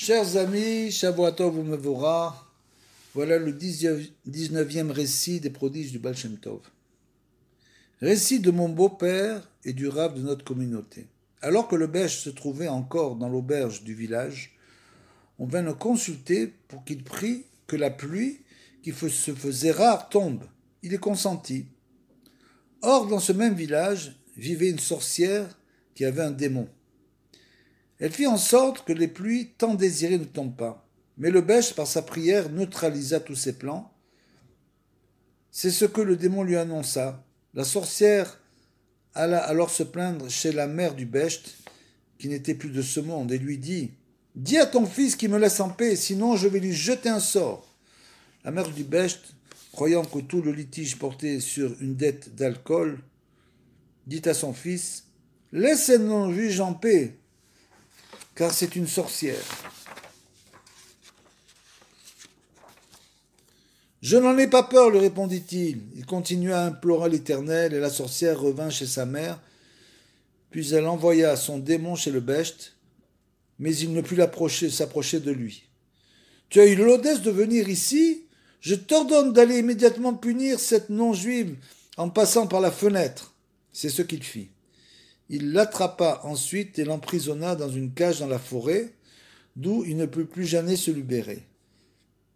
Chers amis, Shavua Tov U'Mevorach, voilà le 19e récit des prodiges du Baal Shem Tov. Récit de mon beau-père et du rabbin de notre communauté. Alors que le Bech se trouvait encore dans l'auberge du village, on vint le consulter pour qu'il prie que la pluie qui se faisait rare tombe. Il est consenti. Or, dans ce même village, vivait une sorcière qui avait un démon. Elle fit en sorte que les pluies tant désirées ne tombent pas. Mais le Bech, par sa prière, neutralisa tous ses plans. C'est ce que le démon lui annonça. La sorcière alla alors se plaindre chez la mère du Becht, qui n'était plus de ce monde, et lui dit « Dis à ton fils qu'il me laisse en paix, sinon je vais lui jeter un sort. » La mère du Becht, croyant que tout le litige portait sur une dette d'alcool, dit à son fils « Laisse mon juge en paix, car c'est une sorcière. » « Je n'en ai pas peur, lui répondit-il. Il continua à implorer l'Éternel, et la sorcière revint chez sa mère. Puis elle envoya son démon chez le Becht, mais il ne put s'approcher de lui. « Tu as eu l'audace de venir ici? Je t'ordonne d'aller immédiatement punir cette non-juive en passant par la fenêtre. » C'est ce qu'il fit. Il l'attrapa ensuite et l'emprisonna dans une cage dans la forêt, d'où il ne peut plus jamais se libérer.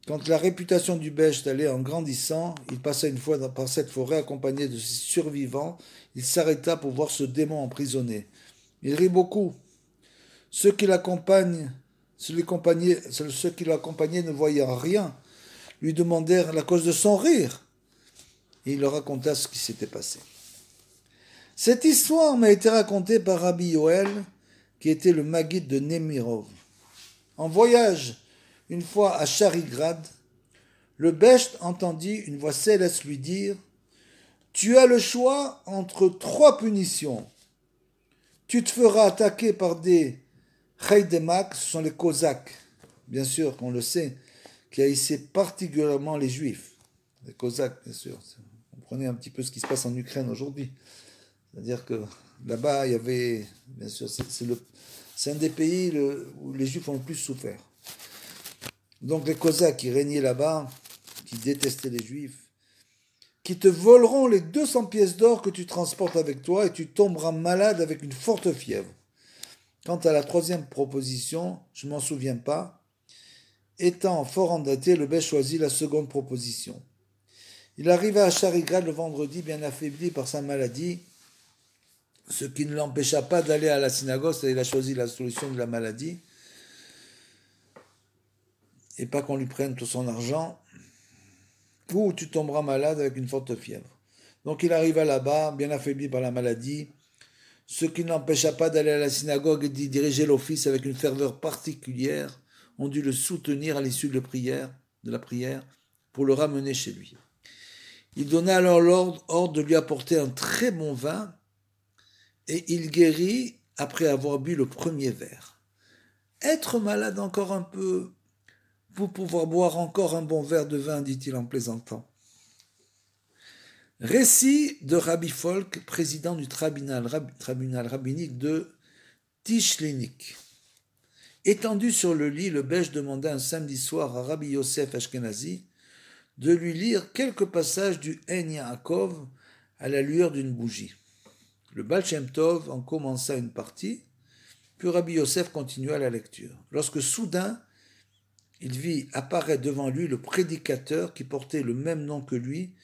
Quand la réputation du Becht allait en grandissant, il passa une fois par cette forêt accompagné de ses survivants. Il s'arrêta pour voir ce démon emprisonné. Il rit beaucoup. Ceux qui l'accompagnaient ne voyant rien, lui demandèrent la cause de son rire. Et il leur raconta ce qui s'était passé. Cette histoire m'a été racontée par Rabbi Yoel, qui était le Maguide de Nemirov. En voyage, une fois à Charigrad, le Becht entendit une voix céleste lui dire « Tu as le choix entre 3 punitions. Tu te feras attaquer par des Chaydemak, ce sont les Cosaques, bien sûr qu'on le sait, qui haïssaient particulièrement les Juifs. Les Cosaques, bien sûr. Vous comprenez un petit peu ce qui se passe en Ukraine aujourd'hui. C'est-à-dire que là-bas, il y avait, bien sûr, c'est un des pays où les Juifs ont le plus souffert. Donc les Cosaques qui régnaient là-bas, qui détestaient les Juifs, qui te voleront les 200 pièces d'or que tu transportes avec toi et tu tomberas malade avec une forte fièvre. Quant à la 3e proposition, je ne m'en souviens pas. Étant fort endetté, le Becht choisit la 2e proposition. Il arriva à Charigrad le vendredi, bien affaibli par sa maladie, ce qui ne l'empêcha pas d'aller à la synagogue, c'est-à-dire il a choisi la solution de la maladie, et pas qu'on lui prenne tout son argent, ou tu tomberas malade avec une forte fièvre. Donc il arriva là-bas, bien affaibli par la maladie, ce qui ne l'empêcha pas d'aller à la synagogue et d'y diriger l'office avec une ferveur particulière. On dut le soutenir à l'issue de la prière, pour le ramener chez lui. Il donna alors l'ordre de lui apporter un très bon vin, et il guérit après avoir bu le premier verre. Être malade encore un peu, pour pouvoir boire encore un bon verre de vin, dit-il en plaisantant. Récit de Rabbi Folk, président du tribunal rabbinique de Tishlinik. Étendu sur le lit, le Becht demanda un samedi soir à Rabbi Yosef Ashkenazi de lui lire quelques passages du En Yaakov à la lueur d'une bougie. Le Baal Shem Tov en commença une partie, puis Rabbi Yosef continua la lecture. Lorsque soudain, il vit apparaître devant lui le prédicateur qui portait le même nom que lui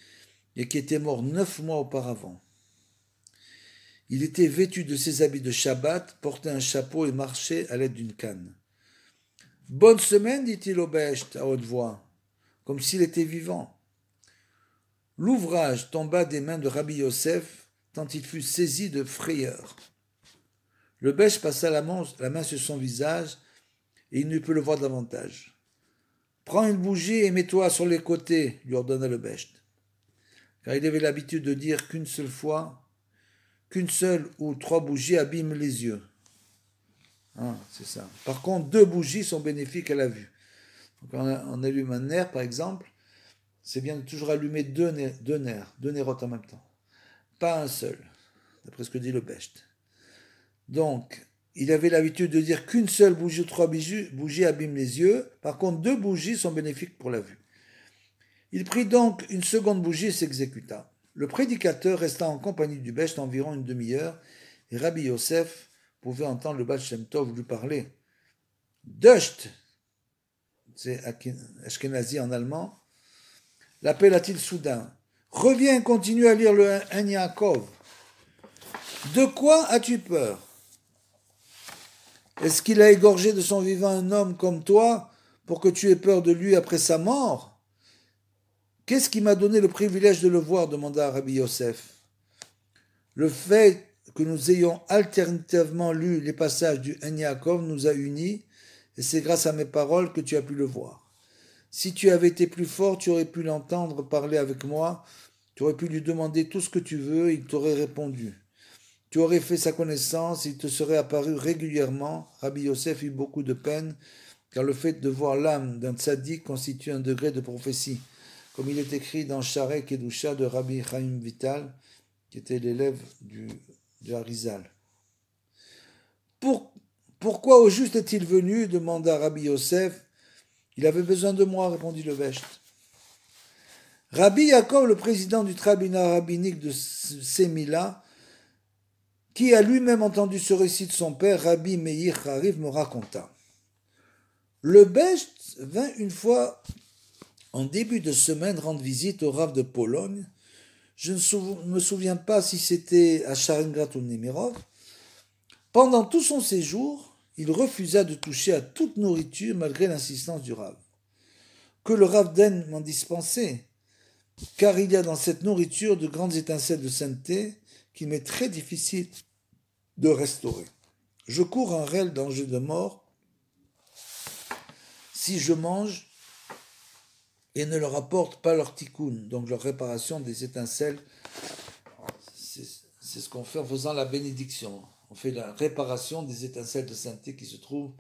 et qui était mort 9 mois auparavant. Il était vêtu de ses habits de Shabbat, portait un chapeau et marchait à l'aide d'une canne. « Bonne semaine, dit-il au Becht à haute voix, comme s'il était vivant. » L'ouvrage tomba des mains de Rabbi Yosef, tant il fut saisi de frayeur. Le Becht passa la main sur son visage et il ne put le voir davantage. « Prends une bougie et mets-toi sur les côtés, lui ordonna le Becht. Car il avait l'habitude de dire qu'une seule ou 3 bougies abîment les yeux. C'est ça. Par contre, 2 bougies sont bénéfiques à la vue. Donc, on allume un nerf, par exemple, c'est bien de toujours allumer 2 nérotes en même temps. Pas un seul, d'après ce que dit le Becht. Donc, il avait l'habitude de dire qu'une seule bougie ou 3 bougies abîment les yeux. Par contre, 2 bougies sont bénéfiques pour la vue. Il prit donc une seconde bougie et s'exécuta. Le prédicateur resta en compagnie du Besht environ une demi-heure et Rabbi Yosef pouvait entendre le Baal Shem Tov lui parler. Dusht, c'est Ashkenazi en allemand, l'appela-t-il soudain. Reviens et continue à lire le Un Yaakov. De quoi as-tu peur? Est-ce qu'il a égorgé de son vivant un homme comme toi pour que tu aies peur de lui après sa mort? Qu'est-ce qui m'a donné le privilège de le voir? Demanda Rabbi Yosef. Le fait que nous ayons alternativement lu les passages du Un Yaakov nous a unis, et c'est grâce à mes paroles que tu as pu le voir. Si tu avais été plus fort, tu aurais pu l'entendre parler avec moi, tu aurais pu lui demander tout ce que tu veux, il t'aurait répondu. Tu aurais fait sa connaissance, il te serait apparu régulièrement. Rabbi Yosef eut beaucoup de peine, car le fait de voir l'âme d'un tzaddik constitue un degré de prophétie, comme il est écrit dans Sharei Kedusha de Rabbi Chaim Vital, qui était l'élève de Harizal. Pourquoi au juste est-il venu? Demanda Rabbi Yosef. Il avait besoin de moi, répondit le Besht. Rabbi Yaakov, le président du tribunal rabbinique de Sémila, qui a lui-même entendu ce récit de son père, Rabbi Meir Harif, me raconta. Le Besht vint une fois en début de semaine rendre visite au Rav de Pologne. Je ne me souviens pas si c'était à Sharingrat ou Nemirov. Pendant tout son séjour, il refusa de toucher à toute nourriture malgré l'insistance du Rav. Que le Rav daigne m'en dispenser, car il y a dans cette nourriture de grandes étincelles de sainteté qu'il m'est très difficile de restaurer. Je cours un réel danger de mort si je mange et ne leur apporte pas leur tikkun, donc leur réparation des étincelles. C'est ce qu'on fait en faisant la bénédiction. On fait la réparation des étincelles de sainteté qui se trouvent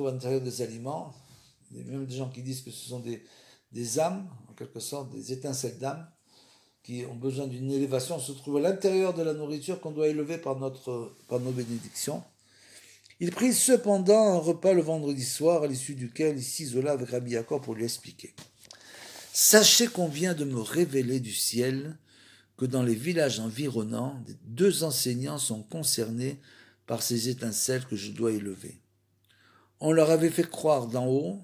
à l'intérieur des aliments. Il y a même des gens qui disent que ce sont des âmes, en quelque sorte, des étincelles d'âme, qui ont besoin d'une élévation, se trouvent à l'intérieur de la nourriture qu'on doit élever par nos bénédictions. Il prit cependant un repas le vendredi soir, à l'issue duquel il s'isola avec Rabbi Yaakov pour lui expliquer. Sachez qu'on vient de me révéler du ciel que dans les villages environnants, 2 enseignants sont concernés par ces étincelles que je dois élever. On leur avait fait croire d'en haut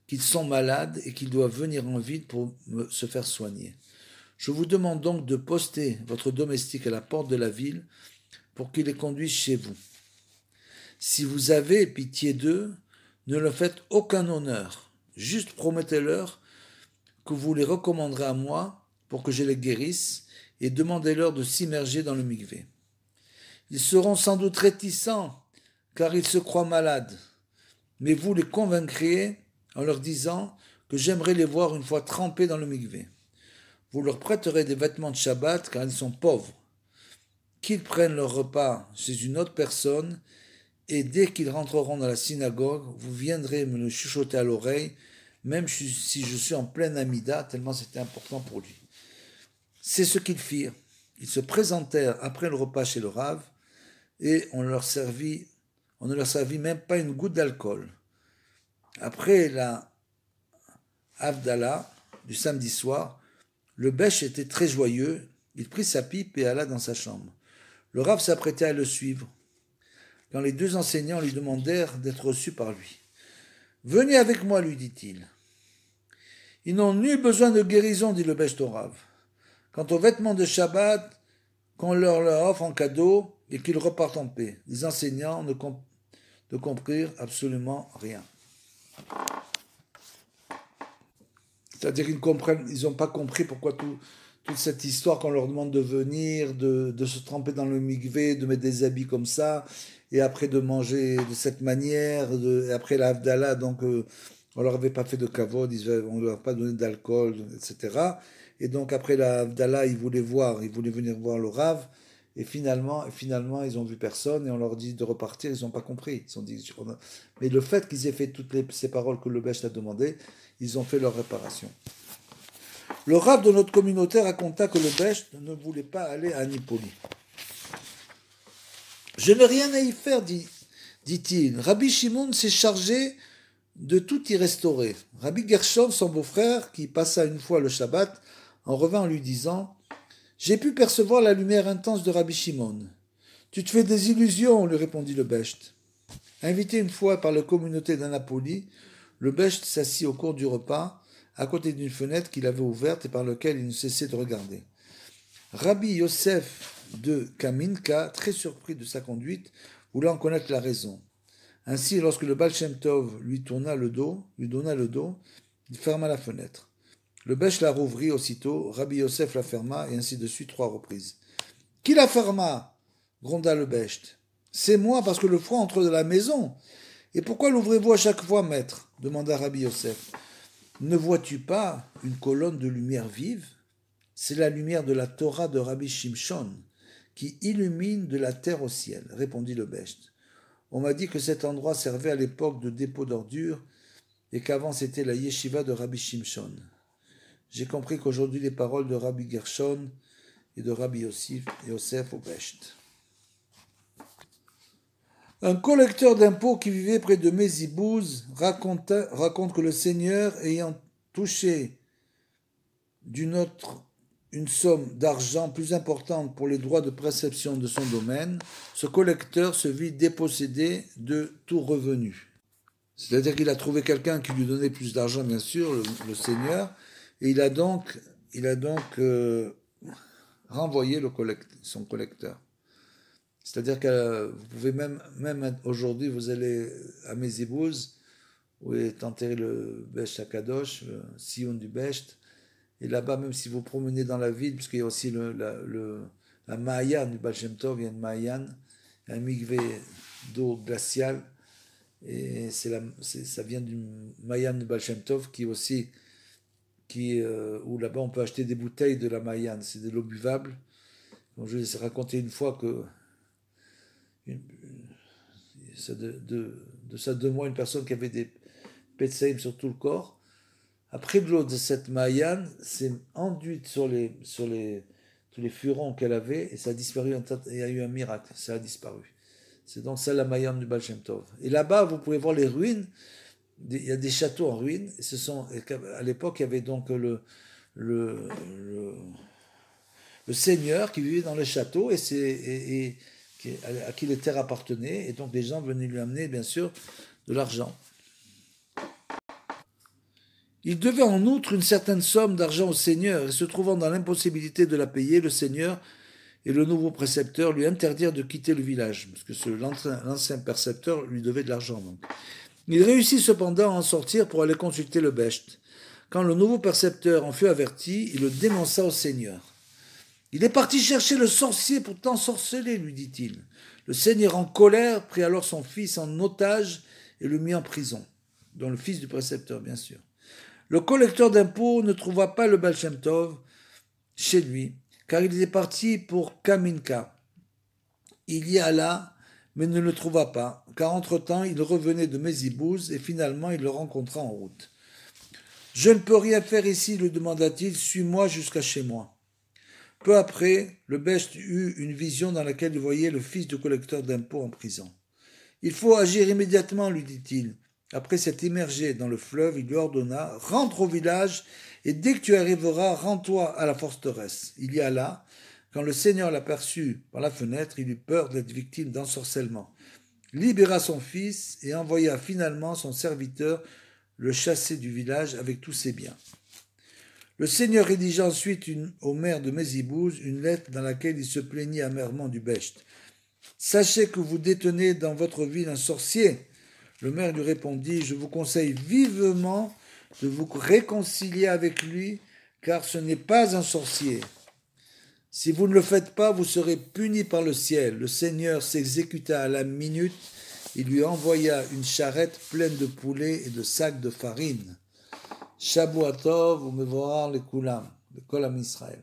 qu'ils sont malades et qu'ils doivent venir en ville pour se faire soigner. Je vous demande donc de poster votre domestique à la porte de la ville pour qu'il les conduise chez vous. Si vous avez pitié d'eux, ne leur faites aucun honneur, juste promettez-leur que vous les recommanderez à moi pour que je les guérisse et demandez-leur de s'immerger dans le mikvé. Ils seront sans doute réticents, car ils se croient malades, mais vous les convaincrez en leur disant que j'aimerais les voir une fois trempés dans le mikvé. Vous leur prêterez des vêtements de Shabbat, car ils sont pauvres. Qu'ils prennent leur repas chez une autre personne, et dès qu'ils rentreront dans la synagogue, vous viendrez me le chuchoter à l'oreille, même si je suis en pleine amida, tellement c'était important pour lui. C'est ce qu'ils firent. Ils se présentèrent après le repas chez le Rav et on ne leur servit même pas une goutte d'alcool. Après la Havdalah du samedi soir, le Bech était très joyeux. Il prit sa pipe et alla dans sa chambre. Le Rav s'apprêtait à le suivre, quand les 2 enseignants lui demandèrent d'être reçus par lui. « Venez avec moi, lui dit-il. »« Ils n'ont nul besoin de guérison, dit le Bech au Rav. Quant aux vêtements de Shabbat, qu'on leur offre en cadeau et qu'ils repartent en paix. » Les enseignants ne comprirent absolument rien. C'est-à-dire qu'ils n'ont pas compris pourquoi toute cette histoire qu'on leur demande de venir, de se tremper dans le mikvé, de mettre des habits comme ça, et après de manger de cette manière, et après la Havdalah, donc on leur avait pas fait de kavod, on leur a pas donné d'alcool, etc. Et donc après la Havdalah, ils voulaient venir voir le Rav, et finalement, ils ont vu personne, et on leur dit de repartir, ils n'ont pas compris. Mais le fait qu'ils aient fait toutes ces paroles que le Bech a demandé, ils ont fait leur réparation. Le Rav de notre communauté raconta que le Bech ne voulait pas aller à Nipoli. « Je n'ai rien à y faire, dit dit-il. Rabbi Shimon s'est chargé de tout y restaurer. Rabbi Gershon, son beau-frère, qui passa une fois le Shabbat, en revint en lui disant « J'ai pu percevoir la lumière intense de Rabbi Shimon. »« Tu te fais des illusions, lui répondit le Besht. Invité une fois par la communauté d'Annapolis, le Besht s'assit au cours du repas, à côté d'une fenêtre qu'il avait ouverte et par laquelle il ne cessait de regarder. Rabbi Yosef de Kaminka, très surpris de sa conduite, voulait en connaître la raison. Ainsi, lorsque le Baal Shem Tov lui donna le dos, il ferma la fenêtre. Le Besht la rouvrit aussitôt, Rabbi Yosef la ferma, et ainsi de suite 3 reprises. « Qui la ferma » gronda le Besht. « C'est moi, parce que le froid entre de la maison. »« Et pourquoi l'ouvrez-vous à chaque fois, maître » demanda Rabbi Yosef. « Ne vois-tu pas une colonne de lumière vive ? C'est la lumière de la Torah de Rabbi Shimshon, qui illumine de la terre au ciel, répondit le Besht. On m'a dit que cet endroit servait à l'époque de dépôt d'ordures et qu'avant c'était la yeshiva de Rabbi Shimshon. J'ai compris qu'aujourd'hui les paroles de Rabbi Gershon et de Rabbi Yosef au Besht. Un collecteur d'impôts qui vivait près de Mézibouz raconte que le Seigneur, ayant touché une somme d'argent plus importante pour les droits de préception de son domaine, ce collecteur se vit dépossédé de tout revenu. C'est-à-dire qu'il a trouvé quelqu'un qui lui donnait plus d'argent, bien sûr, le Seigneur, et il a donc renvoyé son collecteur. C'est-à-dire que vous pouvez même aujourd'hui, vous allez à Mézibouz, où est enterré le Besht Akadosh, le Sion du Besht, et là-bas, même si vous promenez dans la ville, puisqu'il y a aussi la Mahayan du Baal Shem Tov, il y a une Mahayan, un mikvé d'eau glaciale, et ça vient du Mahayan du Baal Shem Tov, où là-bas on peut acheter des bouteilles de la Mahayan, c'est de l'eau buvable. Donc, je vous ai raconté une fois que de ça 2 mois, une personne qui avait des petsaïm sur tout le corps, après de l'eau de cette Mahayan, s'est enduite sur tous les furons qu'elle avait, et ça a disparu, il y a eu un miracle, ça a disparu. C'est donc ça la Mahayan du Baal Shem Tov. Et là-bas, vous pouvez voir les ruines, il y a des châteaux en ruines, à l'époque, il y avait donc le seigneur qui vivait dans le château, à qui les terres appartenaient, et donc les gens venaient lui amener, bien sûr, de l'argent. Il devait en outre une certaine somme d'argent au Seigneur, et se trouvant dans l'impossibilité de la payer, le Seigneur et le nouveau précepteur lui interdirent de quitter le village, parce que l'ancien précepteur lui devait de l'argent. Donc. Il réussit cependant à en sortir pour aller consulter le Besht. Quand le nouveau précepteur en fut averti, il le dénonça au Seigneur. « Il est parti chercher le sorcier pour t'ensorceler, lui dit-il. » Le Seigneur en colère prit alors son fils en otage et le mit en prison, dont le fils du précepteur, bien sûr. Le collecteur d'impôts ne trouva pas le Baal Shem Tov chez lui, car il était parti pour Kaminka. Il y alla, mais ne le trouva pas, car entre-temps il revenait de Mézibouz et finalement il le rencontra en route. « Je ne peux rien faire ici, lui demanda-t-il, suis-moi jusqu'à chez moi. » Peu après, le Besht eut une vision dans laquelle il voyait le fils du collecteur d'impôts en prison. « Il faut agir immédiatement, lui dit-il. » Après s'être immergé dans le fleuve, il lui ordonna « Rentre au village, et dès que tu arriveras, rends-toi à la forteresse. » Il y alla. Quand le Seigneur l'aperçut par la fenêtre, il eut peur d'être victime d'ensorcellement. Libéra son fils et envoya finalement son serviteur le chasser du village avec tous ses biens. Le Seigneur rédigea ensuite au maire de Mézibouz une lettre dans laquelle il se plaignit amèrement du Besht. « Sachez que vous détenez dans votre ville un sorcier. » Le maire lui répondit « Je vous conseille vivement de vous réconcilier avec lui, car ce n'est pas un sorcier. Si vous ne le faites pas, vous serez puni par le ciel. » Le Seigneur s'exécuta à la minute. Il lui envoya une charrette pleine de poulets et de sacs de farine. Shabu Tov u'mevorar lekulam, Kol Am Israël.